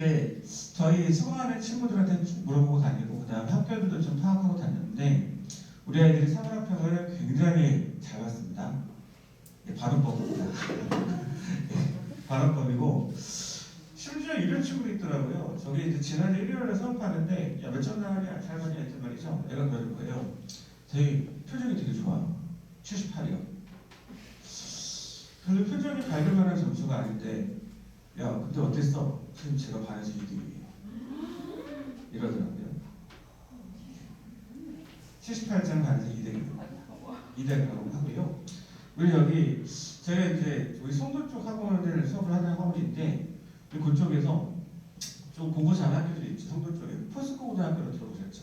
네, 저희 수강하는 친구들한테 쭉 물어보고 다니고 그다음에 학교들도 좀 파악하고 다녔는데 우리 아이들이 사물학평을 굉장히 잘 봤습니다. 네, 발음법입니다. 네, 발음법이고 심지어 이런 친구도 있더라고요. 저기 이제 지난주 일요일에 수업하는데 야 몇 점 나왔냐 잘 봤냐 했단 말이죠. 애가 그러는 거예요. 저희 표정이 되게 좋아요. 78이요. 별로 표정이 밝을 만한 점수가 아닌데 야 근데 어땠어? 지금 제가 반에서 2등이에요. 이러더라고요. 78점 반에서 2등이라고 하고요. 우리 여기 제가 이제 우리 송도 쪽 학원을 수업을 하는 학원인데 그쪽에서 좀 공부 잘하는 학교들이 있죠. 송도 쪽에 포스코 고등학교로 들어오셨죠.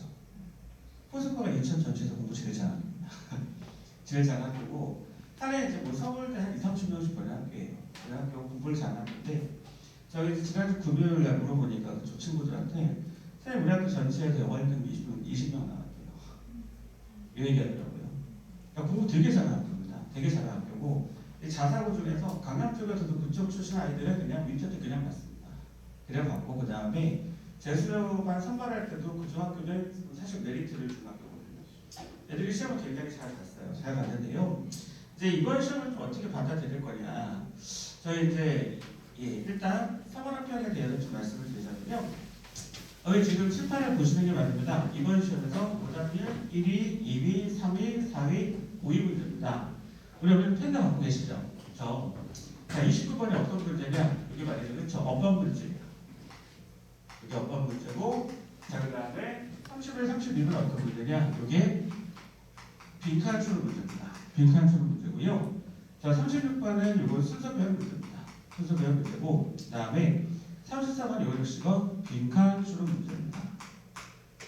포스코가 인천 전체에서 공부 제일 잘합니다. 제일 잘하는 학교고 하루에 이제 뭐 서울대 한 2, 30명씩 보는 학교예요. 그 학교 공부를 잘하는데 저희 이제 지난주 금요일 날 물어보니까 저 친구들한테 선생님 우리 학교 전체에서 영어 1등 20명 나왔대요. 이 얘기하더라고요. 그러니까 공부 되게 잘하는 학교입니다. 되게 잘하는 학교고 자사고 중에서 강남 쪽에서도 그쪽 출신 아이들은 그냥 밑에도 그냥 봤습니다. 그래 봤고 그 다음에 재수반 선발할 때도 그쪽 학교는 사실 메리트를 준 학교거든요. 애들이 시험을 굉장히 잘 봤어요. 잘 봤는데요. 이제 이번 시험을 좀 어떻게 받아들일 거냐. 저희 이제 일단 사관학평에 대해서 좀 말씀을 드리자면요. 여기 지금 칠판을 보시는 게 맞습니다. 이번 시험에서 오답률 1위, 2위, 3위, 4위, 5위 문제입니다. 우리 여기 펜 갖고 계시죠? 자, 29번이 어떤 문제냐? 이게 말이죠. 그렇죠? 어법 문제예요. 이게 어법 문제고, 자, 그 다음에 31, 32번 어떤 문제냐? 이게 빈칸 추론 문제입니다. 빈칸 추론 문제고요. 자, 36번은 이거 순서 배열 문제입니다. 순서 배열 문제고, 그 다음에 34번 이거 역시가 빈칸 추론 문제입니다.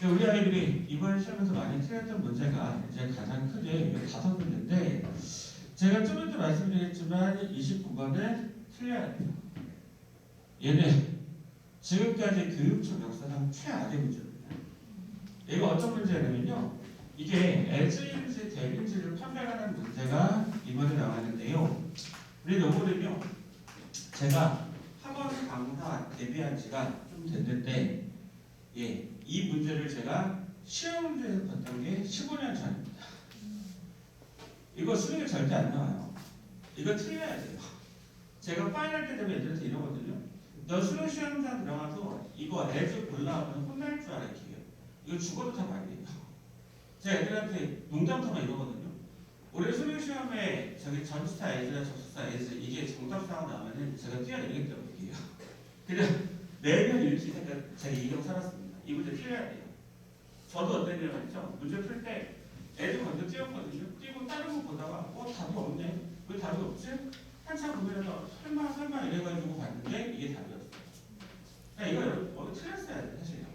우리 아이들이 이번 시험에서 많이 틀렸던 문제가 이제 가장 크게 5문제인데, 제가 좀 전에 말씀드렸지만 29번은 틀려야 돼요. 얘는 지금까지 교육청 역사상 최악의 문제입니다. 이거 어떤 문제냐면요. 이게 as인지 대인지를 판별하는 문제가 이번에 나왔는데요. 우리 요거는요. 제가 학원 강사 데뷔한 지가 좀 됐는데 이 문제를 제가 시험 문제에서 봤던 게 15년 전입니다. 이거 수능에 절대 안 나와요. 이거 틀려야 돼요. 제가 파이널 때 되면 애들한테 이러거든요. 너 수능 시험장 들어가서 이거 애들 골라오면 혼날 줄 알아, 기회. 이거 죽어도 다 말이에요. 제가 애들한테 농담삼아 이러거든요. 올해 수능 시험에 저기 전수사 애들이나 접수사 애들 이게 정답사가 나오면은 제가 뛰어내리겠다고 얘기해요. 그냥 매년 이렇게 생각 제가 이기고 살았습니다. 이 문제 틀려야 돼요. 저도 어땠냐면 말이죠. 문제 풀 때 애들 먼저 뛰었거든요. 뛰고 다른 거 보다가 답이 없네. 왜 답이 없지? 한참 보면서 설마 이래가지고 봤는데 이게 답이었어요. 그러니까 이거 틀렸어야 돼 사실요.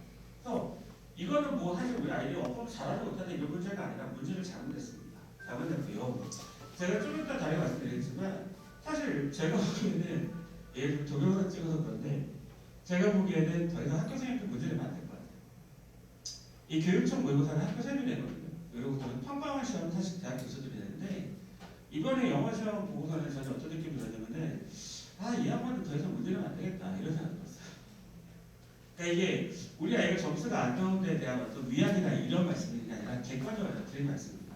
그래서 이거는 뭐 사실 우리 아이들이 어법 잘하지 못하는 이런 문제가 아니라 문제를 잘못했습니다. 잘못했고요. 제가 좀 이따 다시 말씀드리겠지만 사실 제가 보기에는 얘를 동영상 찍어서 그런데 제가 보기에는 더 이상 학교 생활 문제를 만들 것 같아요. 이 교육청 모의고사는 학교 생활이 되거든요. 그리고 저는 평가원 시험은 사실 대학 교수들이 되는데 이번에 영어 시험 보고서는 저는 어떤 느낌이 들었냐면은 이 양반은 더 이상 문제는 안 되겠다 이런 생각이 들었어요. 그러니까 이게 우리 아이가 점수가 안 나온 데에 대한 어떤 위안이나 이런 말씀이 아니라 객관적으로 드린 말씀입니다.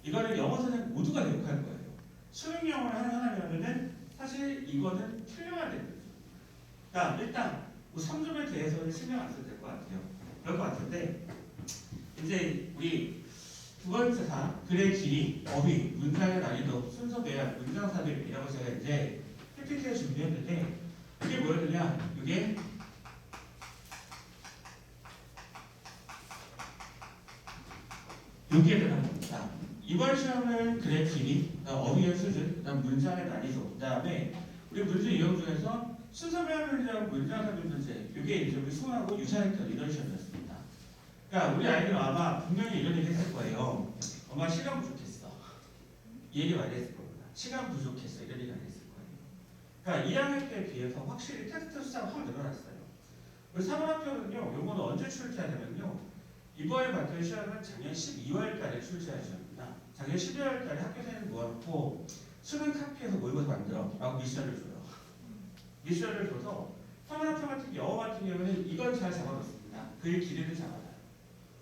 이거는 영어 선생님 모두가 기억할 거예요. 수능 영어를 하는 사람이라면은 사실 이거는 틀려야 됩니다. 그러니까 일단 뭐 3점에 대해서는 신경 안 써도 될 것 같아요. 그럴 것 같은데 이제 우리 두 번째 사 글의 길이, 어휘, 문장의 난이도, 순서 배열, 문장 삽입이라고 제가 이제 PPT에 준비했는데 이게 뭐였느냐? 이게 여기에 대한 겁니다. 이번 시험은 글의 길이, 어휘의 수준, 그다음 문장의 난이도, 그다음에 우리 문제 유형 중에서 순서 배열 문제하고 문장 삽입 문제, 이게 이제 우리 수능하고 유사했던 이런 시험이었습니다. 그러니까 우리 아이들은 아마 분명히 이런 얘기 했을 거예요. 엄마 시간 부족했어. 이 얘기 많이 했을 겁니다. 시간 부족했어. 이런 얘기 많이 했을 거예요. 그러니까 2학년 때에 비해서 확실히 테스트 숫자가 확 늘어났어요. 우리 사관학교는요. 요거는 언제 출제하냐면요. 이번에 봤던 시험은 작년 12월 달에 출제한 시험입니다. 작년 12월 달에 학교생을 모아놓고 수능 카피해서 모의고사 만들어 라고 미션을 줘요. 미션을 줘서 서문학교 같은 영어 같은 경우는 이건 잘 잡아놓습니다. 글 길이를 잡아놔요.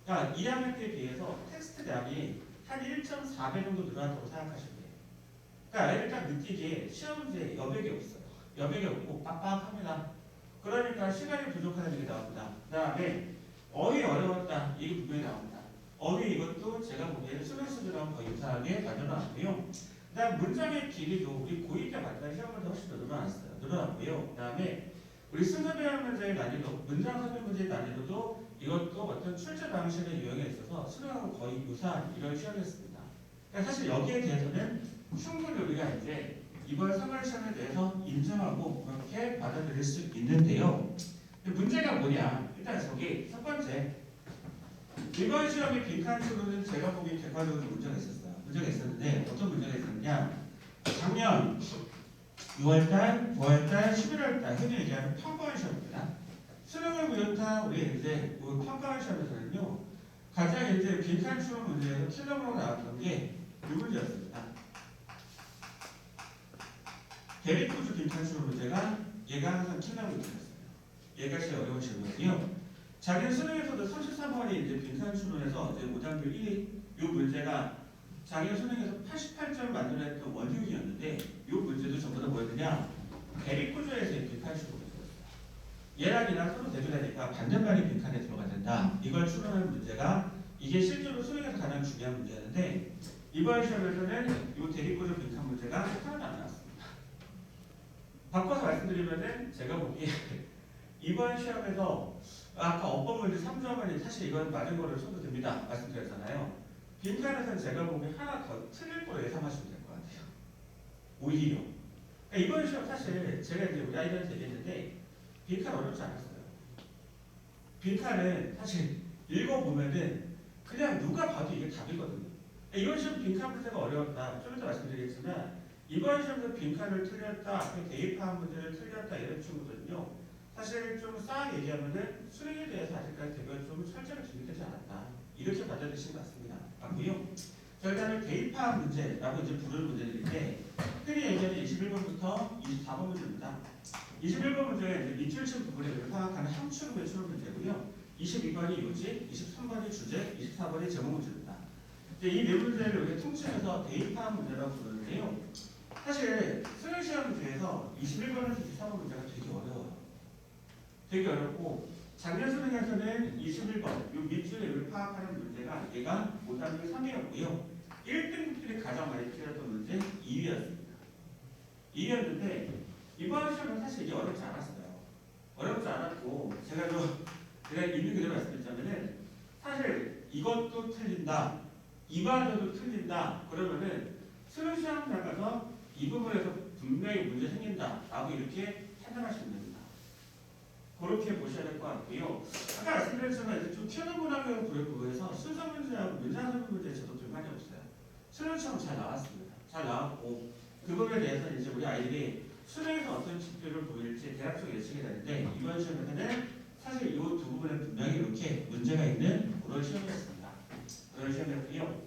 그러니까 2학년 때에 비해서 텍스트량이 한 1.4배 정도 늘어났다고 생각하시면 돼요. 그러니까 애를 딱 느끼기에 시험 문제에 여백이 없어요. 여백이 없고 빡빡합니다. 그러니까 시간이 부족하다는 게 나옵니다. 그 다음에 어휘 어려웠다. 이게 분명히 나옵니다. 어휘 이것도 제가 보기에는 수능 수준이랑 거의 유사하게 만들어놨고요. 그 다음 문장의 길이도 우리 고2 때 만든 시험보다 훨씬 더 늘어났어요. 늘어났고요. 그 다음에 우리 순서배열 문제의 난이도, 문장 설명 문제의 난이도도 이것도 어떤 출제 방식의 유형에 있어서 수능하고 거의 유사한 이런 시험이었습니다. 그러니까 사실 여기에 대해서는 충분히 우리가 이제 이번 3월 시험에 대해서 인정하고 그렇게 받아들일 수 있는데요. 문제가 뭐냐? 일단 저기 첫 번째 이번 시험의 빈칸수로는 제가 보기엔 객관적으로 문제가 있었어요. 문제가 있었는데 어떤 문제가 있었냐? 작년 6월달, 9월달, 11월달 흔히 얘기하는 평가원 시험입니다. 수능을 비롯한 우리 이제 평가원 시험에서는요 가장 이제 빈칸수로 문제에서 킬러로 나왔던 게 이 문제였습니다. 대립구조 빈칸수로 문제가 얘가 항상 킬러 문제였어요. 얘가 제일 어려운 질문이고요. 자기는 수능에서도 33번이 이제 빈칸수론에서 이제 5단계 1위 이 문제가 자기가 수능에서 88점을 만들어냈던 원흉이었는데 이 문제도 전부 다 뭐였느냐? 대립구조에서의 빈칸수로 문제였어요. 얘랑 얘랑 서로 대비하니까 반대말이 빈칸에 들어가야 된다. 이걸 추론하는 문제가 이게 실제로 수능에서 가장 중요한 문제였는데 이번 시험에서는 이 대립구조 빈칸 문제가 하나도 안 나왔습니다. 바꿔서 말씀드리면은 제가 보기에 이번 시험에서 아까 어법 문제 3점은 사실 이건 맞은 거를 쳐도 됩니다. 말씀드렸잖아요. 빈칸에서는 제가 보기에 하나 더 틀릴 거로 예상하시면 될 것 같아요. 오히려. 그러니까 이번 시험 사실 제가 이제 우리 아이들한테 얘기했는데 빈칸 어렵지 않았어요. 빈칸은 사실 읽어보면은 그냥 누가 봐도 이게 답이거든요. 이번 시험 빈칸 문제가 어려웠다. 좀 이따 말씀드리겠지만 이번 시험에서 빈칸을 틀렸다, 앞에 대입한 문제를 틀렸다 이런 친구들은요. 사실 좀 싸게 얘기하면은 수능에 대해서 아직까지 대비가 좀 철저하게 준비되지 않았다. 이렇게 받아들이신 것 같습니다. 맞고요. 일단은 대입한 문제라고 이제 부르는 문제들인데 흔히 얘기하는 21번부터 24번 문제입니다. 21번 문제는 이제 밑줄친 부분을 파악하는 함축 매출 문제고요. 22번이 요지, 23번이 주제, 24번이 제목 문제입니다. 이제 이 네 문제를 우리가 통칭해서 대입한 문제라고 부르는데요. 사실 수능 시험 문제에서 21번에서 24번 문제가 되게 어려워요. 되게 어렵고 작년 수능에서는 21번 이 밑줄을 파악하는 문제가 얘가 5단계 3이었고요. 1등급들이 가장 많이 틀렸던 문제 2위였습니다. 2위였는데 이번 시험은 사실 이게 어렵지 않았어요. 어렵지 않았고 제가 있는 그대로 말씀드리자면은 사실 이것도 틀린다, 이반도 틀린다 그러면은 수능 시험 나가서 이 부분에서 분명히 문제 생긴다라고 이렇게 판단하시면 됩니다. 그렇게 보셔야 될 것 같고요. 아까 말씀드렸지만 이제 좀 튀어나온 문학을 부분에서 순서 문제하고 문장 설명 문제에 저도 불만이 없어요. 수능 시험 잘 나왔습니다. 잘 나왔고 그 부분에 대해서 이제 우리 아이들이 수능에서 어떤 지표를 보일지 대략적으로 예측이 되는데 이번 시험에서는 사실 이 두 부분에 분명히 이렇게 문제가 있는 그런 시험이었습니다. 그런 시험이었고요.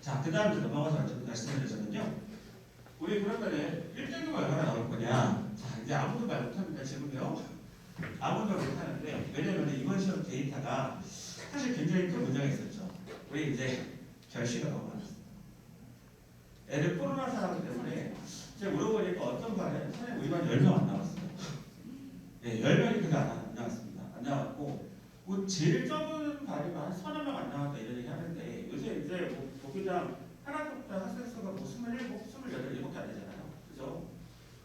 자, 그 다음 넘어가서 말씀드렸잖아요. 우리 그러면은 1등급 얼마나 나올 거냐? 자, 이제 아무도 말 못합니다. 지금요. 아무도 못하는데 왜냐면 이번 시험 데이터가 사실 굉장히 큰 문제가 있었죠. 우리 이제 결시가 너무 많았어요. 애들 코로나 상황 때문에 제가 물어보니까 어떤 반에 선생님 우리 반 10명 안 나왔어요. 네, 10명이 그게 안 나왔습니다. 안 나왔고 뭐 제일 적은 반이면 한 30명 안 나왔다 이런 얘기 하는데 요새 이제 뭐 보기장 하나부터 학생 수가 뭐 27, 28 이렇게 안 되잖아요. 그죠?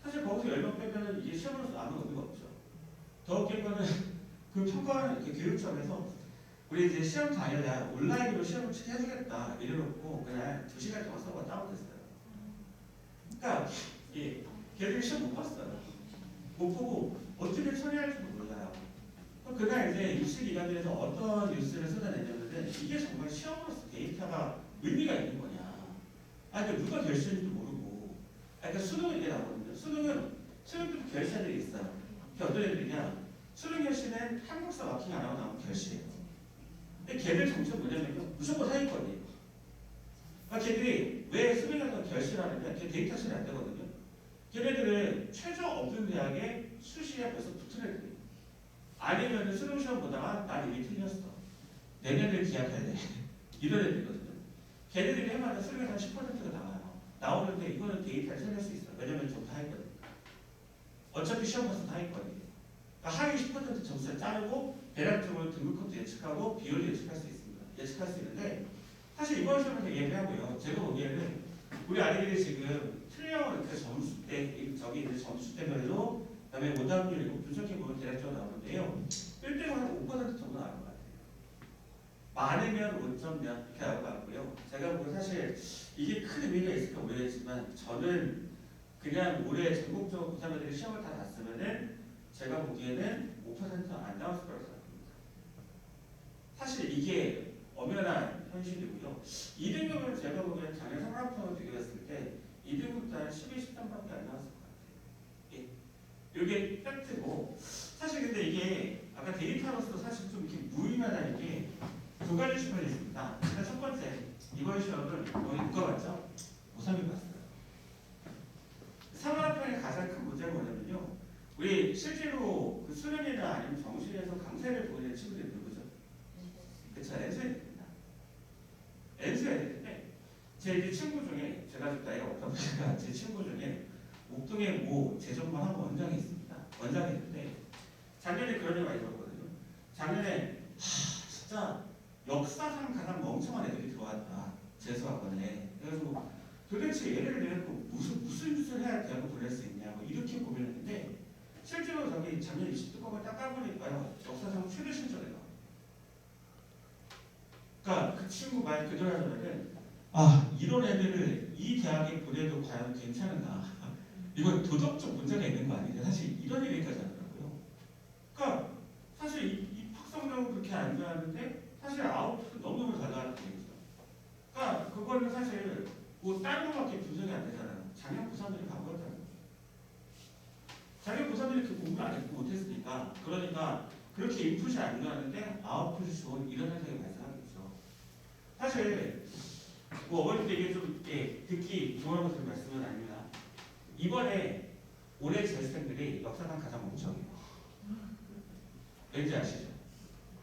사실 거기서 10명 빼면 이게 시험으로서 아무 의미가 없죠. 더 웃긴 거는 그 평가원 교육청에서 우리 이제 시험 당일날 온라인으로 시험을 해주겠다 이래놓고 그냥 2시간 동안 서버가 다운됐어요. 그러니까 걔들이 시험 못 봤어요. 못 보고 어떻게 처리할지도 몰라요. 그날 이제 입시기관에서 어떤 뉴스를 쏟아내냐면 이게 정말 시험으로서 데이터가 의미가 있는 거냐. 그러니까 누가 결시했는지도 모르고. 그러니까 수능은 이게 나오거든요. 수능도 결시들이 있어요. 그게 어떤 애들이냐. 수능 결시는 한국사 마킹 안 하고 나오면 결시해요. 근데 걔들 정체는 뭐냐면 무조건 상위권이에요. 그러니까 걔들이 왜 수능에서 결시를 하느냐. 걔 데이터 처리 안 되거든요. 걔네들은 최저 없는 대학에 수시에 벌써 붙은 애들이 아니면 수능 시험 보다가 난 이미 틀렸어. 내년을 기약할래. 이런 애들이거든요. 걔네들이 해마다 수능에서 한 10%가 나와요. 나오는데 이거는 데이터를 살릴 수 있어요. 왜냐면 좀 다 했거든요. 어차피 시험 봐서 다 했거든요. 그러니까 하위 10% 점수를 자르고 대략적으로 등급컷도 예측하고 비율도 예측할 수 있습니다. 예측할 수 있는데 사실 이번 시험에서 얘기하고요. 제가 보기에는 우리 아이들이 지금 틀려 이렇게 점수 때 저기 이제 점수 때별로 그다음에 오답률 이거 분석해보면 대략적으로 나오는데요. 1등은 한 5% 정도 나올 것 같아요. 많으면 5점 몇 이렇게 나올 것 같고요. 제가 보기엔 사실 이게 큰 의미가 있을까 모르겠지만 저는 그냥 올해 전국적으로 고3애들이 시험을 다 봤으면은 제가 보기에는 5%안 나왔을 거라고 생각합니다. 사실 이게 엄연한 현실이고요. 2등급은 제가 보기엔 작년 상반기와 비교했을 때 2등급도 한 12, 13밖에 안 나왔을 것 같아요. 예. 이게 팩트고 사실 근데 이게 아까 데이터로서 사실 좀 이렇게 무의미하다는 게 두 가지 측면이 있습니다. 일단 첫 번째, 이번 시험을 거의 누가 봤죠? 고3이 봤어요. 3학년의 가장 큰 문제가 뭐냐면요. 우리 실제로 그 수련이나 아니면 정시에서 강사를 보는 친구들이 누구죠? 그쵸, 엔수 애들입니다. 엔수 애들인데 제 이제 친구 중에 제가 좀 나이가 없다 보니까 제 친구 중에 옥동에 모 재전망한 원장이 있습니다. 원장이 있는데 작년에 그런 얘기 많이 들었거든요. 작년에 진짜 역사상 가장 멍청한 애들이 들어왔다. 재수학원에. 그래가지고 도대체 얘를 내놓고 무슨 짓을 해야 대학을 보낼 수 있냐 뭐 이렇게 고민했는데 실제로 저기 작년 20뚜껑을 딱 까보니까요. 역사상 최대 실적이에요. 그러니까 그 친구 말 그대로 하자면은 이런 애들을 이 대학에 보내도 과연 괜찮은가. 이건 도덕적 문제가 있는 거 아니냐. 사실 이런 얘기까지 하더라고요. 그러니까 사실 이 학성적으로 그렇게 안 좋아하는데 사실 아웃풋은 너무너무 잘 나왔다는 얘기죠. 그러니까 그거는 사실 뭐 다른 거밖에 분석이 안 되잖아요. 작년 고3들이 바보였다는 거예요. 작년 고3들이 그 공부를 안 했고 못했으니까 그러니까 그렇게 인풋이 안 나왔는데 아웃풋이 좋은 이런 현상이 발생하겠죠. 사실 뭐 어머님도 이게 좀 듣기 좋은 것을 말씀은 아닙니다. 이번에 올해 재수생들이 역사상 가장 멍청해요. 왠지 아시죠?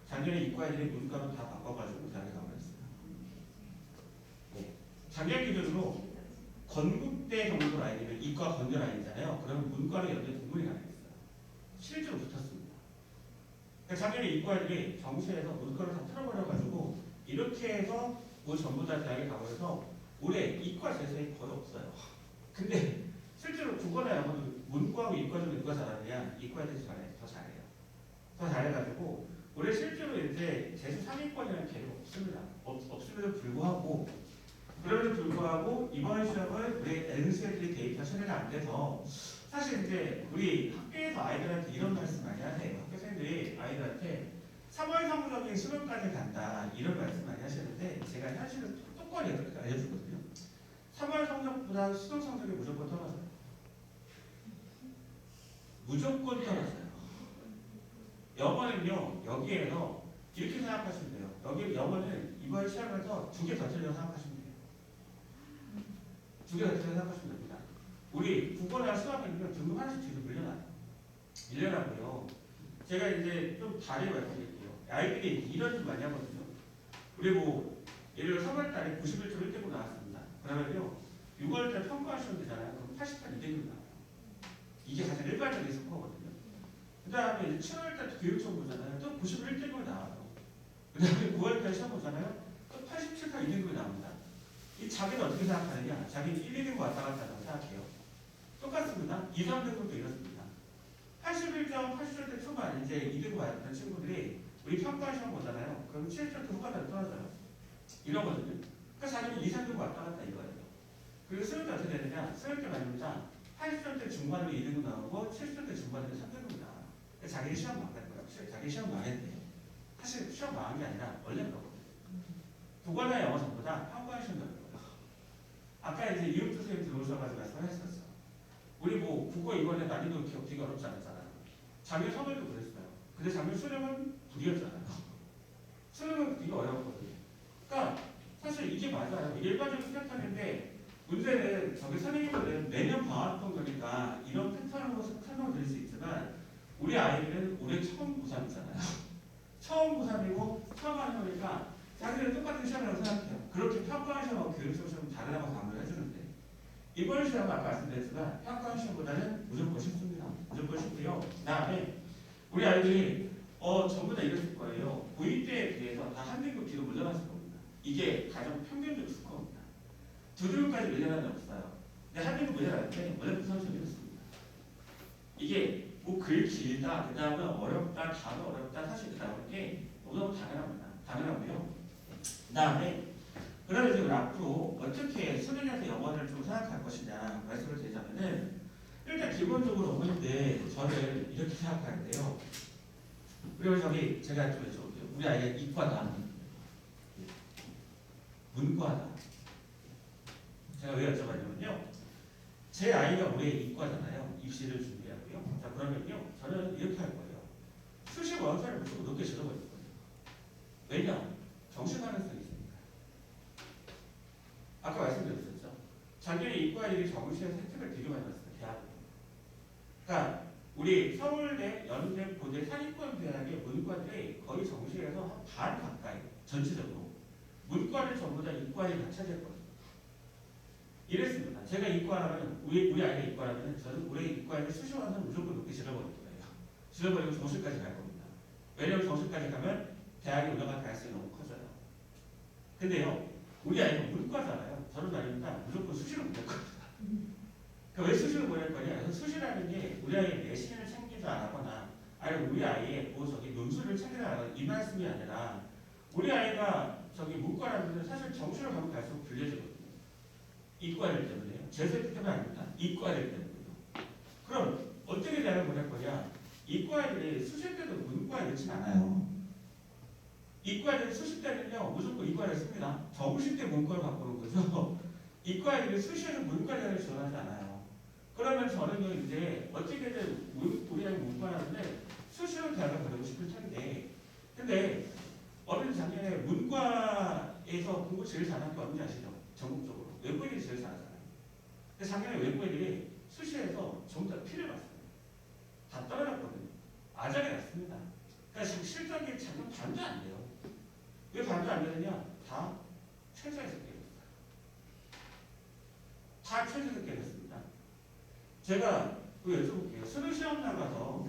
작년에 이과애들이 문과로 다 바꿔가지고 대학에 가버렸어요. 네. 작년 기준으로 건국대 정도 라인이면 이과 건대 라인이잖아요. 그러면 문과로 연대 동문이 가능했어요. 실제로 붙었습니다. 그러니까 작년에 이과애들이 정시에서 문과를 다 틀어버려가지고 이렇게 해서 뭐 전부 다 대학에 가버려서 올해 이과 재수생이 거의 없어요. 근데 실제로 국어나 영어는 문과하고 이과 중에 누가 잘하느냐? 이과 애들이 더 잘해요. 더 잘해가지고 올해 실제로 이제 재수 상위권이라는 개념 없습니다. 없음에도 불구하고 그럼에도 불구하고 이번 시험은 우리 엔수애들이 데이터 처리가 안 돼서 사실 이제 우리 학교에서 아이들한테 이런 말씀 많이 하세요. 학교생들이 아이들한테 3월 성적이 수능까지 간다 이런 말씀 많이 하시는데 제가 현실을 똑똑히 알려주거든요. 3월 성적보다 수능 성적이 무조건 떨어져요. 무조건 떨어져요. 영어는요, 여기에서 이렇게 생각하시면 돼요. 여기 영어는 이번 시험에서 2개 더 틀려 생각하시면 돼요. 2개 더 틀려 생각하시면 됩니다. 우리 국어나 수학은요, 등급 하나씩 뒤로 밀려나고요. 제가 이제 좀 다르게 말씀드릴게요. 아이들이 이런 일 많이 하거든요. 우리 뭐, 예를 들어 3월 달에 91점 1등급 나왔습니다. 그러면요, 6월 달 평가 시험 되잖아요. 그럼 88 2등급 나와요. 이게 가장 일반적인 스코어거든요. 그 다음에 7월달 교육청 보잖아요. 또 91등급이 나와요. 그 다음에 9월달 시험 보잖아요. 또 87, 8, 2등급이 나옵니다. 이 자기는 어떻게 생각하느냐? 자기는 1, 2등급 왔다 갔다 한다고 생각해요. 똑같습니다. 2, 3등급도 이렇습니다. 81점, 80점대 초반 이제 2등급 왔던 친구들이 우리 평가 시험 보잖아요. 그럼 7점대 후반으로 떨어져요. 이러거든요. 그러니까 자기는 2, 3등급 왔다 갔다 이거예요. 그리고 수능 때 어떻게 되느냐? 수능 때 말입니다. 80점대 중반으로 2등급 나오고 70점대 중반으로 3등급이 나와요. 자기 시험 망한 거예요. 자기 시험 망했대요. 사실 시험 망한 게 아니라 원래 그렇거든요. 국어나 영어 전부 다 평가의 시험 나는 거예요. 아까 이제 이육주 선생님 들어오셔가지고 말씀하셨었어. 우리 뭐 국어 이번에 난이도 되게 어렵지 않았잖아요. 작년 3월도 그랬어요. 근데 작년 수능은 불이었잖아요. 수능은 되게 어려웠거든요. 그러니까 사실 이게 맞아요. 일반적인 패턴인데 문제는 저기 선생님들은 매년 방학동 거니까 이런 패턴으로 설명드릴 수 있지만 우리 아이들은 올해 처음 고3이잖아요. 처음 고3이고 처음 하는 거니까 자기들은 똑같은 시험이라고 생각해요. 그렇게 평가원 시험하고 교육시험 시험 다르다고 강조를 해주는데 이번 시험은 아까 말씀드렸지만 평가원 시험보다는 무조건 쉽습니다. 무조건 쉽고요. 그 다음에 우리 아이들이 전부 다 이랬을 거예요. 고2 때에 비해서 다 한 등급 뒤로 물러났을 겁니다. 이게 가장 평균적으로 스코어입니다. 두 등급까지 밀려난 적 없어요. 근데 한 등급 밀려날 때 원래 부상처럼 이렇습니다. 이게 뭐 글 길다, 그 다음에 어렵다, 단어 어렵다, 사실 그 다음에 게 너무 당연합니다. 당연하고요. 그 다음에 그러면 이제 우리 앞으로 어떻게 수능에서 영어를 좀 생각할 것이냐 말씀을 드리자면은 일단 기본적으로 어머니들 저를 이렇게 생각하는데요. 그리고 저기 제가 좀 여쭤볼게요. 우리 아이가 이과다, 문과다. 제가 왜 여쭤봤냐면요. 제 아이가 올해 이과잖아요. 입시를 준비하고요. 자 그러면요. 저는 이렇게 할 거예요. 수시 원서를 무조건 높게 실어버릴 거예요. 왜냐? 정시 가능성이 있습니다. 아까 말씀드렸었죠. 작년에 이과일이 정시에서 혜택을 되게 많이 받았어요. 대학으로. 그러니까 우리 서울대, 연대, 고대 상위권 대학의 문과들이 거의 정시에서 한 반 가까이 전체적으로 문과를 전부 다 이과에 다 차지했거든요. 이랬습니다. 제가 이과라면 우리 아이가 이과라면 저는 올해 이과에 수시 완성 무조건 높게 실어버릴 거예요. 실어버리고 정시까지 갈 겁니다. 왜냐하면 정시까지 가면 대학에 올라갈 가능성이 너무 커져요. 근데요, 우리 아이가 문과잖아요. 저는 말입니다. 무조건 수시로 보낼 겁니다. 그러니까 왜 수시로 보낼 거냐? 수시라는 게 우리 아이의 내신을 챙기지 않거나 아니면 우리 아이의 뭐 저기 논술을 챙기지 않거나 이 말씀이 아니라 우리 아이가 저기 문과라면 사실 정시로 가면 갈수록 불리해지거든요. 이과를 때문에요. 재수했기 때문에 아닙니다. 이과를 때문에요. 그럼 어떻게 대학을 보낼 거냐? 이과애들이 수시 때도 문과에 넣진 않아요. 이과애들이 수시 때는요 무조건 이과를 씁니다. 정시 때 문과를 바꾸는 거죠. 이과애들이 수시에서 문과를 지원하지 않아요. 그러면 저는 이제 어떻게든 우리 아이 문과라는데 수시로 대학을 보내고 싶을 텐데 근데 어린 작년에 문과에서 공부 제일 잘하는 게 어딘지 아시죠? 전국적으로. 외부 애들이 제일 잘하잖아요. 근데 작년에 외부 애들이 수시에서 전부 다 피를 봤어요. 다 떨어졌거든요. 아작이 났습니다. 그러니까 실적이 작년 반도 안 돼요. 왜 반도 안 되느냐? 다 최저에서 깨졌어요. 다 최저에서 깨졌습니다. 제가 여쭤볼게요. 수능 시험 나가서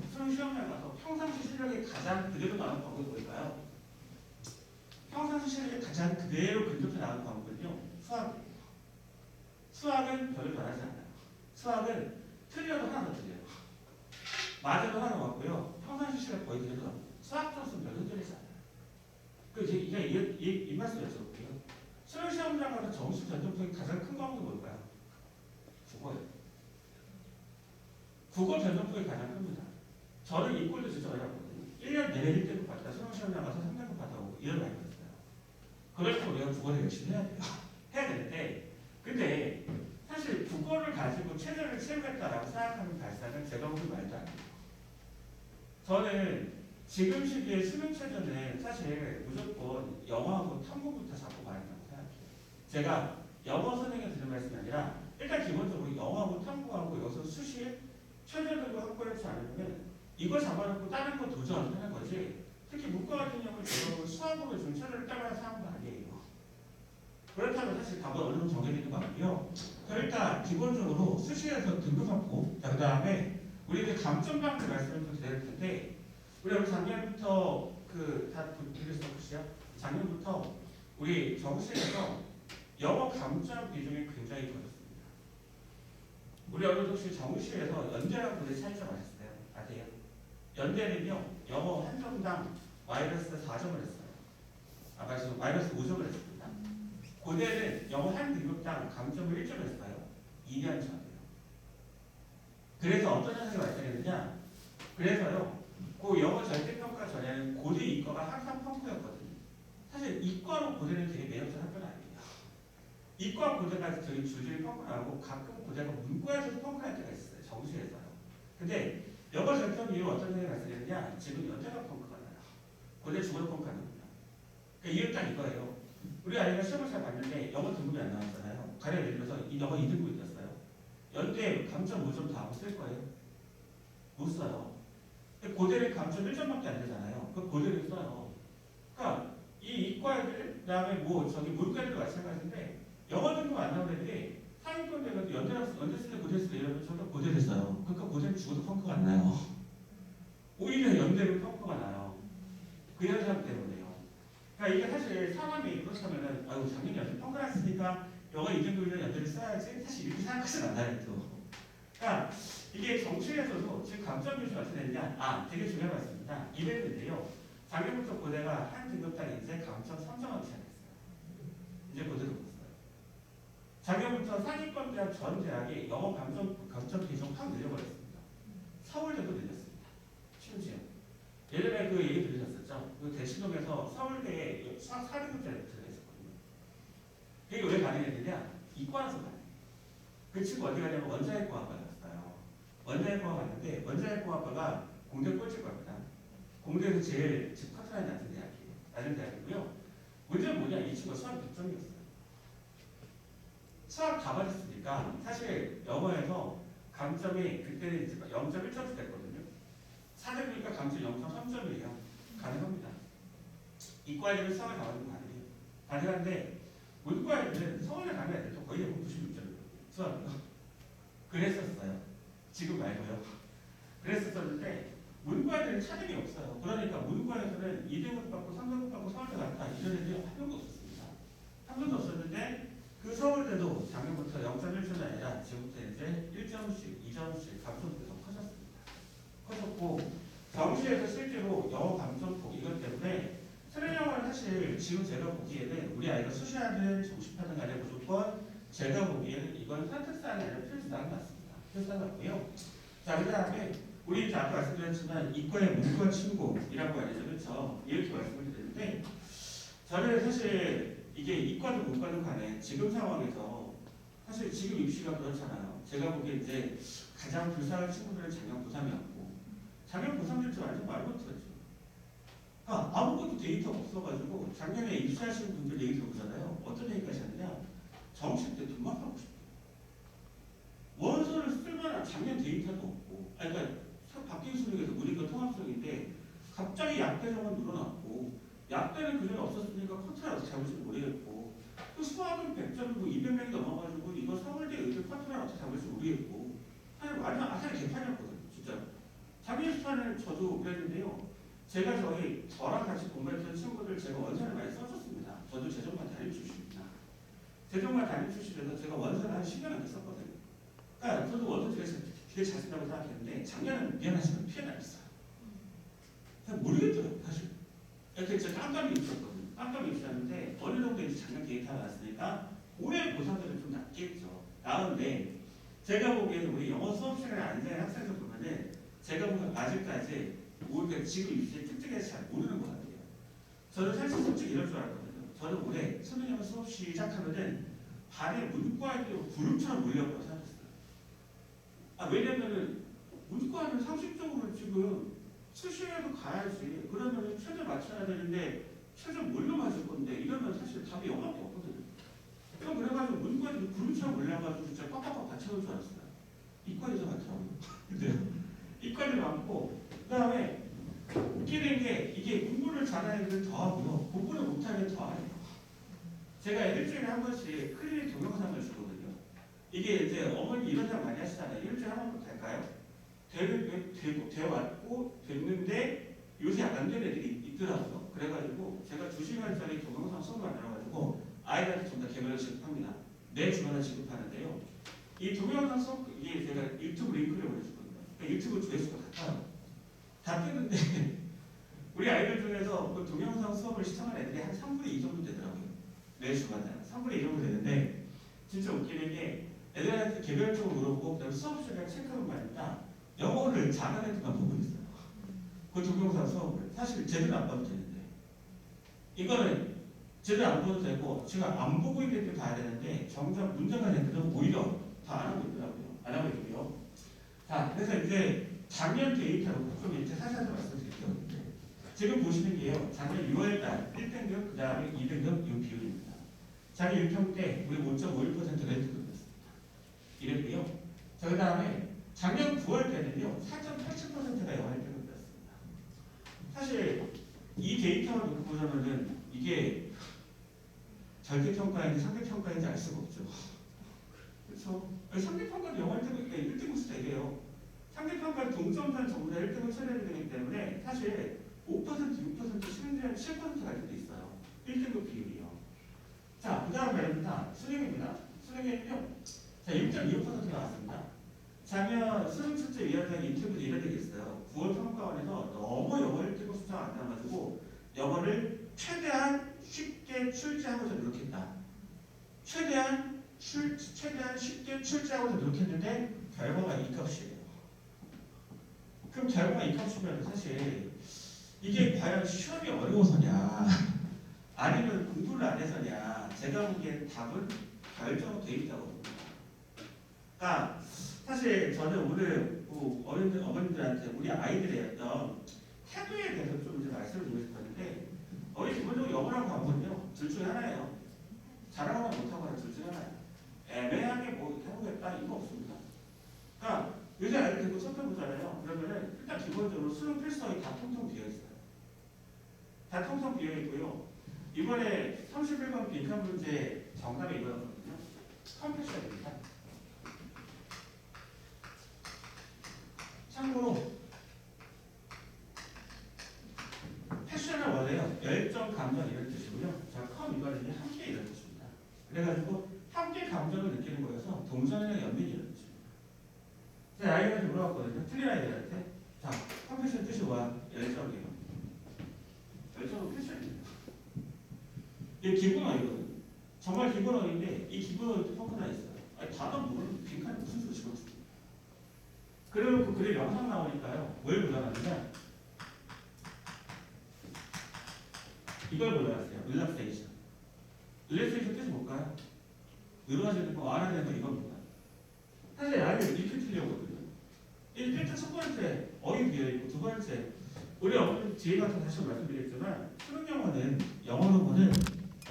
평상시 실력이 가장 그대로 나오는 과목이 뭘까요? 평상시 실력이 가장 그대로 근접해 나오는 과목은요. 수학이에요. 수학은 별로 변하지 않아요. 수학은 틀려도 하나 더 틀려요. 맞아도 하나 맞고요. 평상시 실력 거의 그대로 나옵니다. 수학 점수는 별로 흔들리지 않아요. 이게 이 말씀 여쭤볼게요. 수능 시험 나가서 점수 변동폭이 가장 큰 과목이 뭘까요? 국어예요. 국어 변동폭이 가장 큽니다. 저는 이 꼴도 진짜 많이 봤거든요. 1년 내내 1등급 받다 수능 시험 나가서 3등급 받아오고 이런 많이 봤어요. 그래서 우리가 국어를 열심히 해야 돼요. 해야 되는데 근데 사실 국어를 가지고 최저를 채우겠다라고 생각하는 발상은 제가 보기 말도 안 돼요. 저는 지금 시기에 수능 최저는 사실 무조건 영어하고 탐구부터 잡고 가야 된다고 생각해요. 제가 영어 선생님이 드는 말씀이 아니라 일단 기본적으로 영어하고 탐구하고 여기서 수시에 최저를 확보하지 않으면 이거 잡아놓고 다른 거 도전하는 거지 특히 문과 같은 경우는 제가 수학으로 좀 최저를 따라야 사는 거 아니에요. 그렇다면 사실 답은 어느 정도 정해져 있는 거 같고요. 일단 기본적으로 수시에서 등급 확보, 그 다음에 우리 감점방트 말씀을 좀 드릴 텐데 우리 작년부터 다 드렸었고요. 작년부터 우리 정시에서 영어 감점 비중이 굉장히 커졌습니다. 우리 여러분 혹시 정시에서 연대랑 고대 차이점 아세요? 연대는요 영어 한 점당 마이너스 4점을 했어요. 마이너스 5점을 했습니다. 고대는 영어 한 등급당 감점을 1점 했어요. 2년 전이에요. 그래서 어떤 현상이 발생했느냐? 그래서요, 그 영어 절대평가 전에는 고대 이과가 항상 펑크였거든요. 사실 이과로 고대는 되게 매력적 학교는 아니에요. 이과 고대가 저희 줄줄이 펑크나고 가끔 고대가 문과에서도 펑크할 때가 있어요. 정시에서요. 근데 영어 절평 이후 어떤 현상이 발생했느냐? 지금 연대가 펑크가 나요. 고대 중으로 펑크가 납니다. 그러니까 이유는 딱 이거예요. 우리 아이가 시험을 잘 봤는데 영어 등급이 안 나왔잖아요. 가령 예를 들어서 이 영어 2등급이 있었어요. 연대 감점 5점 다 쓸 거예요? 못 써요. 고대는 감점 1점밖에 안 되잖아요. 그 고대를 써요. 그러니까 이 이과애들, 그 다음에 뭐 저기 문과애들도 마찬가지인데 영어 등급 안 나오는 애들이 상위권 되면 연대 쓸래 고대 쓸래 이러면 저도 고대를 써요. 그러니까 고대는 죽어도 펑크가 안 나요. 오히려 연대는 펑크가 나요. 그 현상 때문에요. 그러니까 이게 사실 상황이 그렇다면은 아유 작년에 연대 펑크 났으니까 영어 2등급이면 연대를 써야지 사실 이렇게 생각하진 않아요. 또. 그러니까 이게 정시에서도 지금 감점 비율이 어떻게 되느냐 되게 중요한 말씀입니다. 이랬는데요. 작년부터 고대가 한 등급당 이제 감점 3점하기 시작했어요. 이제 고대도 못 써요. 작년부터 상위권 대학 전 대학이 영어 감점 비중 확 늘려버렸습니다. 서울대도 늘렸습니다. 심지어. 예전에 그 얘기 들으셨었죠? 그 대치동에서 서울대에 수학 4등급짜리 들어있었거든요. 그게 왜 가능했느냐? 이과라서 가능해요. 그 친구 어디 가냐면 원자핵공학과 갔어요. 원자핵공학 갔는데 원자핵공학과가 공대 꼴찌과입니다. 공대에서 제일 집 커트라인 낮은 대학이에요. 낮은 대학이고요. 문제는 뭐냐? 이 친구가 수학 100점이었어요. 수학 다 맞았으니까 사실 영어에서 감점이 그때는 0.1점씩 됐거든요. 4등이니까 감점 0.3점이에요. 가능합니다. 이과애들은 수학을 다 맞으면 가능해요. 가능한데 문과애들은 서울에 가면 애들도 거의 96점이거든요. 수학이요. 그랬었어요. 지금 말고요. 그랬었는데 문과애들은 차등이 없어요. 그러니까 문과에서는 2등급 받고 3등급 받고 서울대 갔다 이런 애들이 한 명도 없었습니다. 한 명도 없었는데 그 서울대도 작년부터 0.1점이 아니라 지금부터 이제 1점씩, 2점씩 감점폭이 계속 커졌습니다. 커졌고 정시에서 실제로 영어 감점폭 이것 때문에 수련영어는 사실 지금 제가 보기에는 우리 아이가 수시하는 정시하는 간에 무조건 제가 보기에는 이건 선택사항이 아니라 필수사항 같습니다. 필수사항 같고요. 자, 그 다음에 우리 이제 아까 말씀드렸지만 이과의 문과 친구이라고 하죠. 그렇죠? 이렇게 말씀을 드리는데 저는 사실 이게 이과든 문과든 간에 지금 상황에서 사실 지금 입시가 그렇잖아요. 제가 보기에 이제 가장 불쌍한 친구들은 작년 고3이었고 작년 고3 될 줄 알지 말고 들었죠. 아무것도 데이터가 없어가지고 작년에 입시하시는 분들 얘기 들어보잖아요. 어떤 얘기 하셨느냐. 정시 때 돈만 받고 싶대요. 원서를 쓸만한 작년 데이터도 없고 그러니까 박기우 수능에서 우리가 통합성인데 갑자기 약대정은 늘어났고 약대는 그전에 없었으니까 커트를 어떻게 잡을지 모르겠고 또 수학은 100점이고 200명이 넘어가지고 이거 서울대 의대 커트를 어떻게 잡을지 모르겠고 사실 완전 아사리 개판이었거든요. 진짜 작년 시판을 저도 그랬는데요. 제가 저랑 같이 공부했던 친구들 제가 원서를 많이 써줬습니다. 저도 재정관 담임 출신입니다. 재정관 담임 출신에서 제가 원서를 한 10년 넘게 썼거든요. 그러니까 저도 원서 되게 잘 쓴다고 생각했는데 작년은 미안하지만 피해 다녔어요. 그냥 모르겠더라고요. 사실. 이렇게 진짜 깜깜이 있었거든요. 깜깜이 있었는데 어느 정도 이제 작년 데이터가 나왔으니까 올해 고사들은 좀 낫겠죠. 나은데 제가 보기에는 우리 영어 수업 시간에 앉아있는 학생들 보면은 제가 보기엔 아직까지 우리가 지금 입시의 특징에서 잘 모르는 것 같아요. 저는 사실 솔직히 이럴 줄 알았거든요. 저는 올해 수능영어 수업 시작하면은 반에 문과애들이 구름처럼 몰려오라고 생각했어요. 왜냐면은 문과는 상식적으로 지금 수시에도 가야지. 그러면 최저 맞춰야 되는데 최저 뭘로 맞을 건데 이러면 사실 답이 영어밖에 없거든요. 그래가지고 문과들이 구름처럼 몰려가지고 진짜 꽉꽉꽉 받쳐놓을 줄 알았어요. 이과에서 많더라고요. 근데 이과들이 많고 그 다음에 웃기는 게 이게 공부를 잘하는 애들은 더하고요. 공부를 못하는 애들은 더하네요. 제가 일주일에 한 번씩 클리닉 동영상을 주거든요. 이게 이제 어머니 이런 생각 많이 하시잖아요. 일주일에 한 번도 될까요? 되왔고 됐는데 요새 안 되는 애들이 있더라고요. 그래가지고 제가 2시간짜리 동영상 수업을 만들어가지고 아이들한테 전부 다 개별로 지급합니다. 내 주말에 지급하는데요. 이 동영상 수업 이게 제가 유튜브 링크를 보내주거든요. 그러니까 유튜브 조회수가 같아요. 다 뜨는데 우리 아이들 중에서 그 동영상 수업을 시청한 애들이 한 3분의 2 정도 되더라고요. 매 주마다 3분의 2 정도 되는데 진짜 웃기는 게 애들한테 개별적으로 물어보고 그다음에 수업 시간에 체크하는 거 아니까 영어를 잘하는 애들만 보고 있어요. 그 동영상 수업을 사실 제대로 안 봐도 되는데 이거는 제대로 안 봐도 되고 제가 안 보고 있는 애들 봐야 되는데 정작 문제가 된 애들은 오히려 다 안 하고 있더라고요. 안 하고 있고요. 자, 그래서 이제 작년 데이터로 좀 이제 사실상 말씀드릴게요. 지금 보시는 게요. 작년 6월달 1등급, 그 다음에 2등급 이 비율입니다. 자기 1평 때 우리 5.51% 렌트급이었습니다. 이랬고요. 그 다음에 작년 9월 때는요 4.87%가 영어 렌트급이었습니다. 사실 이 데이터를 놓고 보자면은 이게 절대평가인지 상대평가인지 알 수가 없죠. 그렇죠? 상대평가도 영어 1등급이니까 1등급 수준이에요. 상대평가는 동점선 전부 다 1등급 처리해야 되기 때문에 사실 5%, 6%, 심지어 7% 갈 때도 있어요. 1등급 비율이요. 자, 그 다음 말입니다. 수능입니다. 수능에는요. 자, 1.25% 나왔습니다. 작년 수능 출제 위원장 인터뷰도 이런 얘기 있어요. 9월 평가원에서 너무 영어 1등급 수상 안 나와가지고 영어를 최대한 쉽게 출제하고자 노력했다. 최대한 쉽게 출제하고자 노력했는데 결과가 이 값이에요. 그럼 결과가 이 값이면 사실 이게 과연 시험이 어려워서냐 아니면 공부를 안 해서냐 제가 보기엔 답은 결정은 돼 있다고 봅니다. 그러니까 사실 저는 오늘 어머님들한테 우리 아이들의 어떤 태도에 대해서 좀 이제 말씀을 드리고 싶었는데 기본적으로 영어라고 하면요 둘 중에 하나예요. 잘하거나 못하거나 둘 중에 하나예요. 애매하게 뭐 해보겠다 이거 없습니다. 그러니까 요새 아이들 듣고 살펴보잖아요. 그러면은 일단 기본적으로 수능 필수학이 다 통통 비어 있어요. 다 통통 비어 있고요. 이번에 31번 빈칸 문제 정답이 이거였거든요. 컴퓨터입니다. 참고로 패션을 원해요. 열정, 감정 이런 뜻이고요. 자, 이거는 함께 이런 뜻입니다. 그래가지고 함께 감정을 느끼는 거여서 동전이랑 연민이 이런 뜻입니다. 제가 아이들한테 물어봤거든요. 틀린 아이들한테. 자, 컴패션 뜻이 뭐야? 열정이에요. 열정은 패션입니다. 이게 기본어이거든요. 정말 기본어인데 이 기본어도 펑크나 있어요. 아니, 단어 모르는 빈칸에 무슨 소리 집어넣습니까? 그래놓고 글에 영상 나오니까요. 뭘 골라놨느냐? 이걸 골라놨어요. 릴렉세이션. 릴렉세이션 뜻이 뭘까요? 늘어지는 거, 완화되는 거 이겁니다. 사실 아이를 이렇게 틀려거든요. 일단 첫 번째 어휘 비어있고 두 번째 우리 어머님 뒤에 가서 다시 말씀드리겠지만 수능 영어는 영어로 보는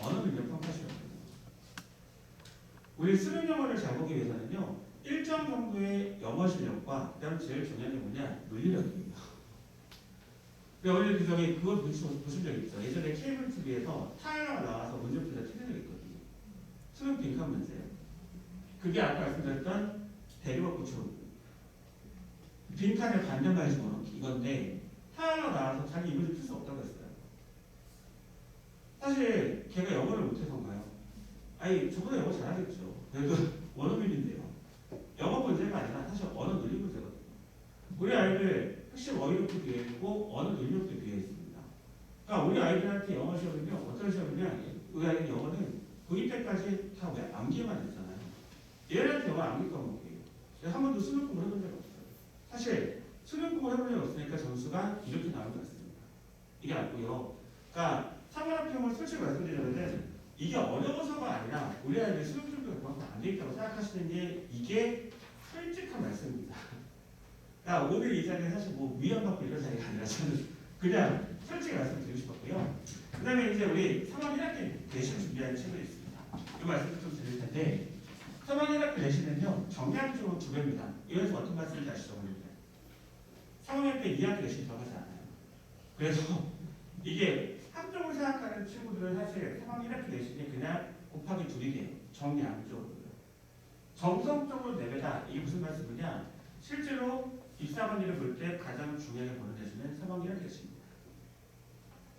언어 능력 평가 시험입니다. 우리 수능 영어를 잘 보기 위해서는요 일정 정도의 영어 실력과 그다음 제일 중요한 게 뭐냐 논리력입니다. 어머니 저기 그걸 보신 적 있죠? 예전에 케이블 TV에서 타일러가 나와서 문제 풀다 틀린 적 있거든요. 수능 빈칸 문제예요. 그게 아까 말씀드렸던 대리와 고추 빈칸을 반전까지 집어넣기 이건데 타일러 나와서 자기 이문제 풀 수 없다고 했어요. 사실 걔가 영어를 못해서인가요? 아니 저보다 영어 잘하겠죠. 그래도 원어민인데요. 영어 문제가 아니라 사실 언어 논리 문제거든요. 우리 아이들 핵심 어휘력도 비어있고 언어 능력도 비어있습니다. 그러니까 우리 아이들한테 영어 시험은요 어떤 시험이냐 우리 아이들 영어는 고2 때까지 다 왜 암기만 했잖아요. 얘네한테 영어 암기 과목이에요. 한 번도 수능 공부를 해본 적이 없어요. 사실 수능 공부를 해본 적이 없으니까 점수가 이렇게 나온 것 같습니다. 이게 아니고요. 그러니까 사관학평을 솔직히 말씀드리자면 이게 어려워서가 아니라 우리 아이들 수능 준비가 그만큼 안 돼 있다고 생각하시는 게 이게 솔직한 말씀입니다. 그러니까 오늘 이 자리는 사실 뭐 위안받고 이런 자리가 아니라 저는 그냥 솔직히 말씀드리고 싶었고요. 그 다음에 이제 우리 3학 1학기 내신 준비하는 친구들이 있습니다. 이 말씀을 좀 드릴 텐데 3학 1학기 내신은요 정량적으로 두 배입니다. 이거에서 어떤 말씀인지 아시죠? 3학년 때 2학기 내신 들어가지 않아요. 그래서 이게 한쪽을 생각하는 친구들은 사실 3학 1학기 내신이 그냥 곱하기 2이 돼요. 정량적으로요. 정성적으로 내배다. 이게 무슨 말씀이냐? 실제로 입사반일을 볼 때 가장 중요하게 보는 내신은 3학 1학기 내신입니다.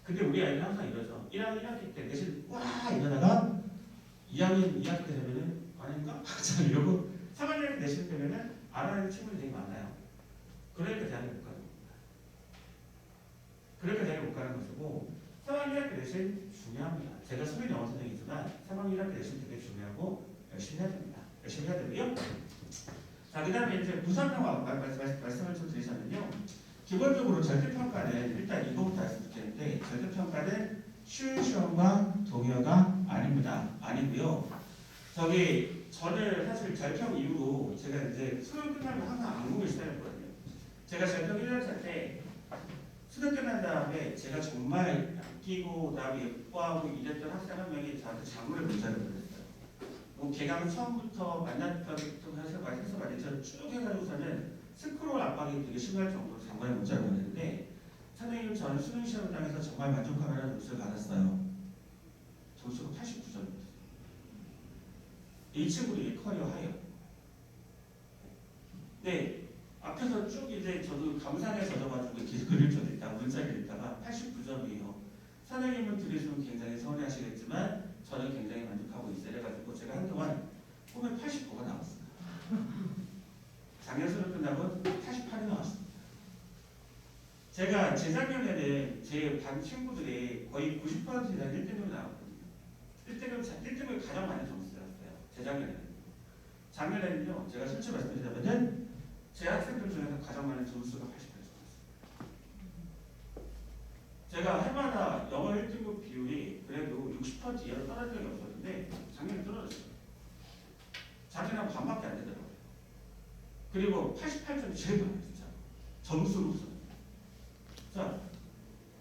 근데 우리 아이는 항상 이러죠. 1학년 1학기 때 내신 와 이러다가 2학년 2학기 때 되면은 아닌가? 자 이러고 3학년 1학기 내신 되면은 알아내는 친구들이 되게 많아요. 그러니까 대학에 못 가는 겁니다. 그러니까 대학에 못 가는 것이고 3학년 1학기 내신 중요합니다. 제가 수능 영어 선생이지만 3학년 1학기 내신 되게 중요하고 열심히 해야 됩니다. 열심히 해야 되고요. 자, 그 다음에 이제 부산평가 말씀을 좀 드리자면요. 기본적으로 절대평가는 일단 이거부터 말씀드리는데 절대평가는 쉬운 시험과 동의어가 아닙니다. 아니고요. 저는 사실 절평 이후로 제가 이제 수능 끝나면 항상 안국을 시작했거든요. 제가 절평 1년차 때 수능 끝난 다음에 제가 정말 아끼고 나를 예뻐하고 이랬던 학생 한 명이 저한테 장문의 문자를 보냈어요. 뭐 개강 처음부터 만났던 해서 많이 쭉 해가지고서는 스크롤 압박이 되게 심할 정도로 장문의 문자를 보냈는데 선생님 저는 수능 시험을 당해서 정말 만족하는 점수를 받았어요. 점수가 89점이었어요. 이 친구도 커리어 하예요. 네. 앞에서 쭉 이제 저도 감상에 젖어가지고 이렇게 글을 좀 읽다가 문자를 읽다가 89점이에요. 선생님은 들으시면 굉장히 서운해하시겠지만 저는 굉장히 만족하고 있어요. 그래가지고 제가 한동안 꿈에 89가 나왔어요. 작년 수능 끝나고 88이 나왔습니다. 제가 재작년에는 제 반 친구들이 거의 90% 이상 1등급이 나왔거든요. 1등을 가장 많이 점수였어요. 재작년에는. 작년에는요, 제가 솔직히 말씀드리자면은 제 학생들 중에서 가장 많은 점수가 88점이었어요. 제가 해마다 영어 1등급 비율이 그래도 60% 이하로 떨어진 적이 없었는데 작년에 떨어졌어요. 작년하고 반밖에 안 되더라고요. 그리고 88점이 제일 많아요, 진짜. 점수로서. 자,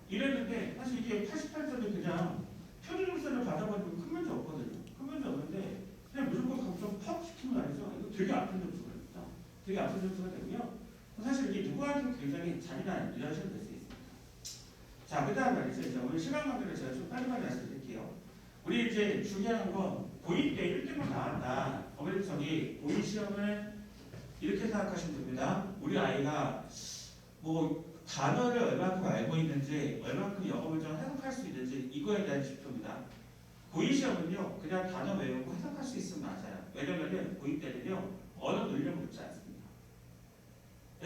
이랬는데 사실 이게 88점이 그냥 표준점수를 받아가지고 큰 문제 없거든요. 큰 문제 없는데 그냥 무조건 감점 팍 시키면 아니죠. 이거 되게 아픈 점수가 됩니다. 되게 아픈 점수가 되고요. 사실 이게 누구한테도 굉장히 잔인한 이런 시험이 될 수 있습니다. 자, 그 다음 말이죠. 이제 오늘 시간 관계를 제가 좀 빨리 말씀드릴게요. 우리 이제 중요한 건 고2 때 1등을 나왔다. 어머니 저기 고2 시험을 이렇게 생각하시면 됩니다. 우리 아이가 뭐 단어를 얼마큼 알고 있는지, 얼마큼 영어 문장을 해석할 수 있는지 이거에 대한 지표입니다. 고2 시험은요, 그냥 단어 외우고 해석할 수 있으면 맞아요. 왜냐면은 고2 때는요, 언어 능력을 묻지 않습니다.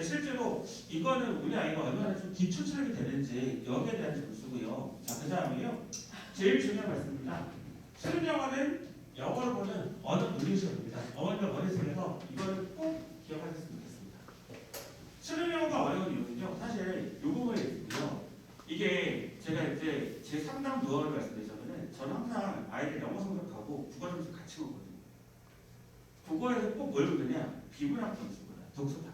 실제로 이거는 우리 아이가 얼마나 좀 기초 체력이 되는지 여기에 대한 점수고요. 자, 그 다음에요, 제일 중요한 말씀입니다. 수능 영어는 영어로 보는 언어 능력 시험입니다. 어머니가 머릿속에서 이거를 꼭 기억하셨으면 좋겠습니다. 수능 영어가 어려운 이유는요, 사실 이 부분에 있고요. 이게 제가 이제 제 3당 노하우를 말씀드리자면은 저는 항상 아이들 영어 성적하고 국어 점수 같이 보거든요. 국어에서 꼭 뭘 보느냐? 비문학 점수보다 독서 파트.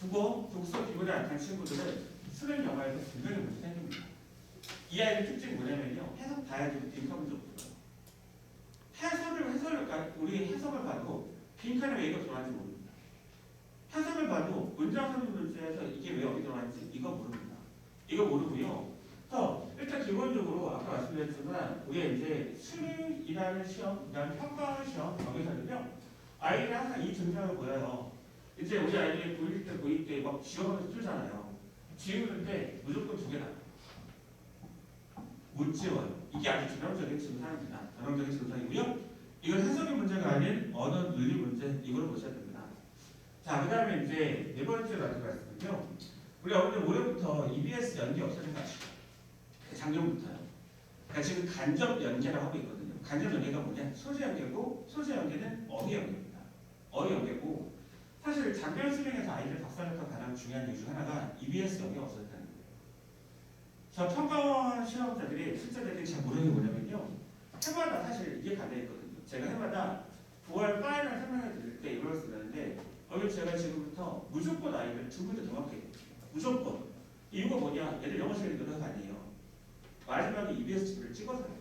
국어, 독서, 비문에 약한 친구들은 수능 영어에서 분명히 문제 생깁니다. 이 아이의 특징이 뭐냐면요, 해석 다 해주고 빈칸 문제 없어요. 그러니까 우리 해석을 봐도 빈칸에 왜 이거 들어가는지 모릅니다. 해석을 봐도 문장 설명 문제에서 이게 왜 어디 들어가는지 이거 모릅니다. 이거 모르고요. 그래서 일단 기본적으로 아까 말씀드렸지만 우리 이제 수능이라는 시험, 그다음에 평가하는 시험 여기서는요, 아이들이 항상 이 증상을 보여요. 이제 우리 아이들이 고1 때 막 지워가면서 풀잖아요. 지우는데 무조건 두 개다. 못 지워요. 이게 아주 전형적인 증상입니다. 전형적인 증상이고요. 이건 해석의 문제가 아닌 언어 논리 문제, 이걸로 보셔야 됩니다. 자, 그 다음에 이제 네 번째로 하는 말씀은요. 우리 어머니 올해부터 EBS 연계 없어진 거 아시죠? 작년부터요. 그러니까 지금 간접 연계라고 하고 있거든요. 간접 연계가 뭐냐? 소재 연계고, 소재 연계는 어휘 연계입니다. 어휘 연계고, 사실 작년 수능에서 아이들 박살냈던 가장 중요한 이유 중 하나가 EBS 연계가 없어졌다는 거예요. 저 평가원 시험자들이 실제들이 잘 모르는 게 뭐냐면요. 해마다 사실 이게 갈려있거든요. 제가 해마다 9월 파이널 설명해 드릴 때 이걸 쓰는데 여기 제가 지금부터 무조건 아이들 두 문제 더 맞게 무조건. 이유가 뭐냐? 얘들 영어 실력이 늘어난 거 아니에요. 마지막에 EBS 지표를 찍어서 해요.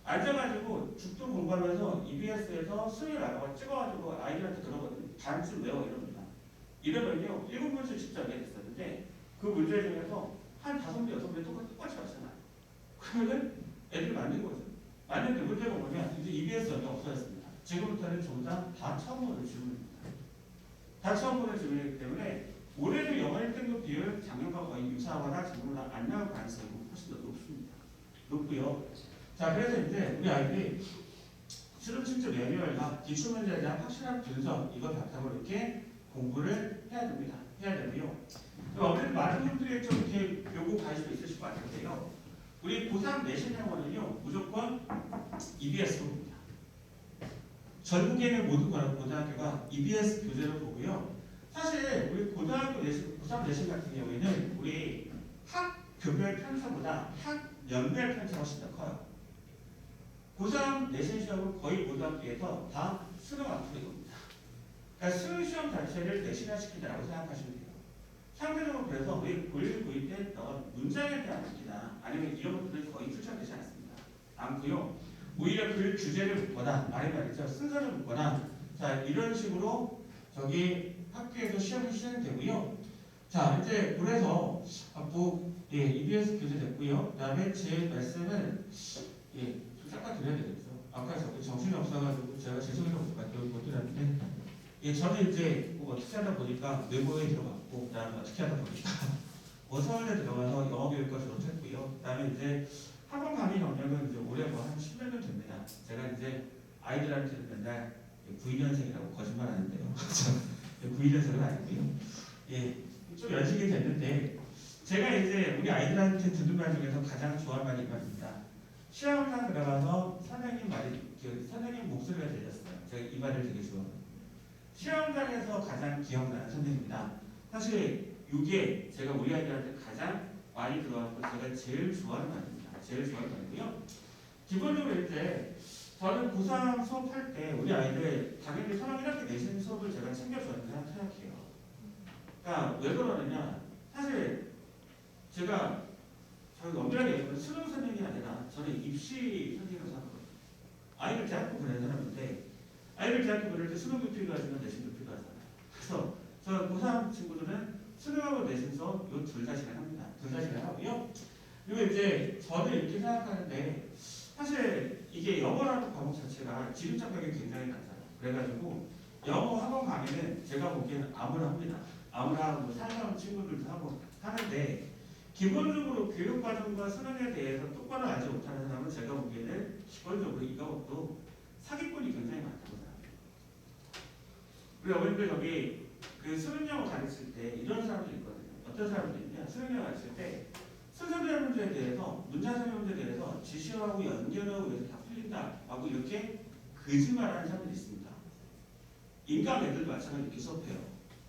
앉아가지고 죽도 공부하면서 EBS에서 수능을 나가고 찍어가지고 아이들한테 그러거든요. 반쯤 외워 이럽니다. 이러면요, 7문제 직접 얘기했었는데 그 문제 중에서 한 5개, 6개 똑같이 왔잖아요. 그러면은 애들이 맞는 거죠. 맞는데 문제가 뭐냐? 이제 EBS 연계가 없어졌습니다. 지금부터는 전부 다 처음으로 질문입니다. 다 처음으로 질문이기 때문에 올해도 영어 1등급 비율 작년과 거의 유사하거나 작년보다 안 나올 가능성이 훨씬 더 높습니다. 높고요. 자, 그래서 이제 우리 아이들이 수능 실제 매뉴얼과 기출문제에 대한 확실한 분석, 이걸 바탕으로 이렇게 공부를 해야 됩니다. 해야 되고요. 아무래도 많은 분들이 좀 이렇게 요구 관심이 있으실 것 같은데요. 우리 고3 내신 영어는요, 무조건 EBS로 봅니다. 전국에 있는 모든 고등학교가 EBS 교재를 보고요. 사실 우리 고등학교 내신, 고3 내신 같은 경우에는 우리 학교별 편차보다 학연별 편차가 훨씬 더 커요. 고3 내신 시험은 거의 고등학교에서 다 수능 앞으로 겁니다. 그러니까 수능 시험 자체를 내신화시킨다고 생각하시면 돼요. 상대적으로 그래서 우리 고1, 고2 때 했던 문장에 대한 암기나 아니면 이런 것들은 거의 출처되지 않습니다. 않고요. 오히려 그 주제를 묻거나 말이죠. 순서를 묻거나 자 이런 식으로 저기 학교에서 시험이 시행되고요. 자 이제 그래서 EBS 교재 됐고요. 그다음에 제 말씀을 좀 잠깐 드려야 되겠죠. 아까 저기 정신이 없어가지고 제가 죄송해서 못 드렸는데 저는 이제 뭐 어떻게 하다 보니까 외고에 들어갔고 그다음에 어떻게 하다 보니까 뭐 서울대 들어가서 영어교육과 졸업했고요. 그다음에 이제 학원 강의 경력은 이제 올해 뭐 한 10몇 년 됩니다. 제가 이제 아이들한테는 맨날 92년생이라고 거짓말하는데요. 92년생은 아니고요. 좀 연식이 됐는데 제가 이제 우리 아이들한테 듣는 말 중에서 가장 좋아하는 말이 이 말입니다. 시험장 들어가서 선생님 목소리가 들렸어요. 제가 이 말을 되게 좋아해요. 시험장에서 가장 기억나는 선생님이다. 사실 이게 제가 우리 아이들한테 가장 많이 들어왔고 제가 제일 좋아하는 말입니다. 제일 좋아하는 말이고요. 기본적으로 이제 저는 고3 수업할 때 우리 아이들 당연히 선학 1학기 내신 수업을 제가 챙겨줬는다고 생각해요. 그러니까 왜 그러느냐 사실 제가 저희 엄밀하게 얘기하면 수능 선생님이 아니라 저는 입시 선생님으로 생각하거든요. 아이들 대학교 보내는 사람인데 아이들 대학교 보낼 때 수능도 필요하지만 내신도 필요하잖아요. 그래서 저 고3 친구들은 수능하고 내신 수업 요 둘 다 진행합니다. 둘 다 진행하고요. 그리고 이제 저는 이렇게 생각하는데 사실 이게 영어라는 과목 자체가 지름 장벽이 굉장히 낮아요. 그래가지고 영어 학원 강의는 제가 보기에는 아무나 합니다. 아무나 하고 살아온 친구들도 하고 하는데 기본적으로 교육과정과 수능에 대해서 똑바로 알지 못하는 사람은 제가 보기에는 기본적으로 이것도 사기꾼이 굉장히 많다고 생각해요. 우리 어머님들 저기 그 수능 영어 가르칠 때 이런 사람들이 있거든요. 어떤 사람들이 있냐? 수능 영어 가르칠 때 순서별 문제에 대해서 문자설명 문제에 대해서 지시하고 연결하고 해서 다 풀린다 하고 이렇게 거짓말하는 사람들이 있습니다. 인강 애들도 마찬가지로 이렇게 수업해요.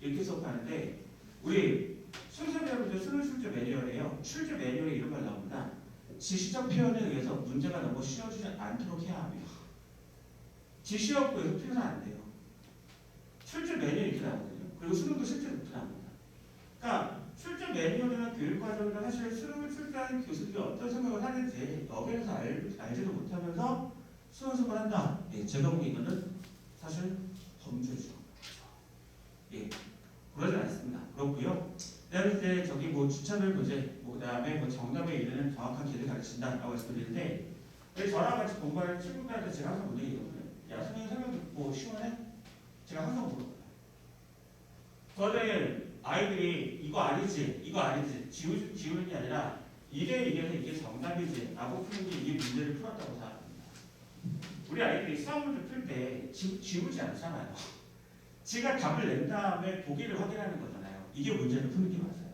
이렇게 수업하는데 우리 순서별 문제 수능 출제 매뉴얼에요. 출제 매뉴얼에 이런 말 나옵니다. 지시적 표현에 의해서 문제가 너무 쉬워지지 않도록 해야 하며 지시 없고 해서 풀면 안 돼요. 출제 매뉴얼 이렇게 나오거든요. 그리고 수능도 실제로 그렇게 나옵니다. 그러니까 출제 매뉴얼이나 교육과정이나 사실 수능을 출제하는 교수들이 어떤 생각을 하는지 여기에서 알지도 못하면서 수능 수업을 한다. 제가 보기에 이거는 사실 범죄죠. 그러지 않습니다. 그렇고요. 그다음에 이제 저기 뭐 주차별 교재, 그다음에 뭐 정답에 이르는 정확한 길을 가르친다라고 말씀드리는데 저랑 같이 공부하는 친구들한테 제가 항상 문제 얘기하거든요. 야 선생님 설명 듣고 시원해? 제가 항상 물어봐요. 저는 아이들이 이거 아니지 지우는 게 아니라 이게 정답이지 라고 푸는 게 이게 문제를 풀었다고 생각합니다. 우리 아이들이 수학 문제 풀 때 지우지 않잖아요. 지가 답을 낸 다음에 보기를 확인하는 거잖아요. 이게 문제를 푸는 게 맞아요.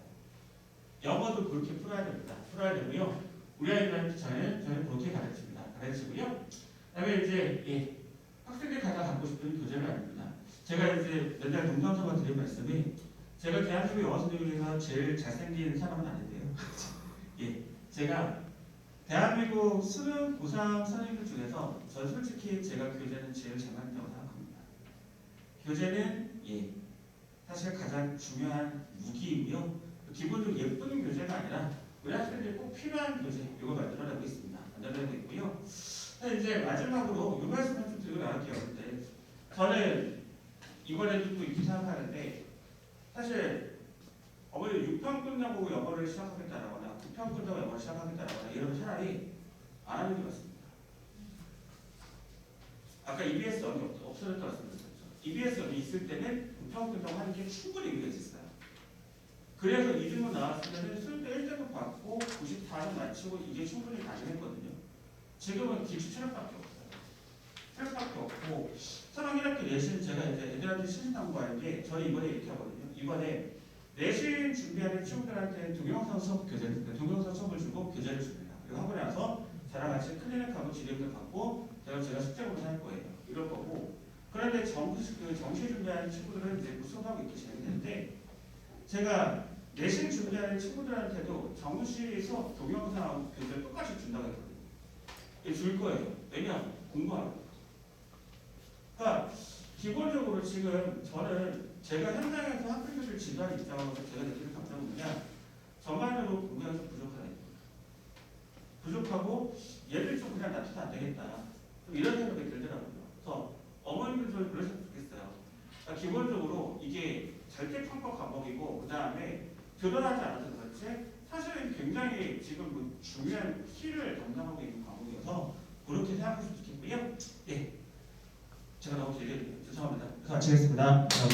영어도 그렇게 풀어야 됩니다. 풀어야 되고요. 우리 아이들한테 저는 그렇게 가르치고요. 그다음에 이제 학생들이 가장 갖고 싶은 교재는 아닙니다. 제가 이제 맨날 동감서가 드린 말씀이 제가 대한민국 영어 선생님 중에서 제일 잘생긴 사람은 아닌데요. 제가 대한민국 수능 고3 선생님들 중에서 전 솔직히 제가 교재는 제일 잘 만든다고 생각합니다. 교재는 사실 가장 중요한 무기이고요. 기본적으로 예쁜 교재가 아니라 우리 학생들이 꼭 필요한 교재 이거 만들어내고 있습니다. 만들어내고 있고요. 이제 마지막으로 이 말씀을 좀 드리고 나갈게요. 근데 저는 이번에도 또 이렇게 생각하는데 사실 어머니 6편 끝나고 영어를 시작하겠다라거나 9편 끝나고 영어를 시작하겠다라거나 이러면 차라리 안 하는 게 맞습니다. 아까 EBS 언이 없어졌다고 말씀드렸죠. EBS 언이 있을 때는 9편 끝나고 하는 게 충분히 의미가 있었어요. 그래서 2등급 나왔으면 수능때 1등급 받고 94점 맞추고 이게 충분히 가능했거든요. 지금은 기초 체력밖에 없어요. 체력밖에 없고 수능 1학기 내신 제가 이제 애들한테 신신당부하는 게 저는 이번에 이렇게 하거든요. 이번에 내신 준비하는 친구들한테 동영상 수업 동영상 수업을 주고 교재를 줍니다. 그리고 하고 나서 저랑 같이 클리닉하고 지령도 받고 제가 숙제로 할 거예요. 이럴 거고 그런데 정시 준비하는 친구들은 이제 수업하고 이렇게 진행되는데 제가 내신 준비하는 친구들한테도 정시 수업 동영상 교재를 똑같이 준다고 했거든요. 줄 거예요. 왜냐하면 공부하고. 그러니까 기본적으로 지금 저는 제가 현장에서 학생들을 지도하는 입장으로서 제가 느끼는 감정 뭐냐, 전반적으로 공부가 좀 부족하다. 부족하고 얘를 좀 그냥 놔두면 안 되겠다. 좀 이런 생각이 들더라고요. 그래서 어머님들 좀 그러셨으면 좋겠어요. 그러니까 기본적으로 이게 절대평가 과목이고 그 다음에 드러나지 않아서 그렇지 사실은 굉장히 지금 뭐 중요한 키를 담당하고 있는 과목이어서 그렇게 생각하실 수 있겠고요. 예, 제가 너무 길게 죄송합니다. 그래서 마치겠습니다. 감사합니다.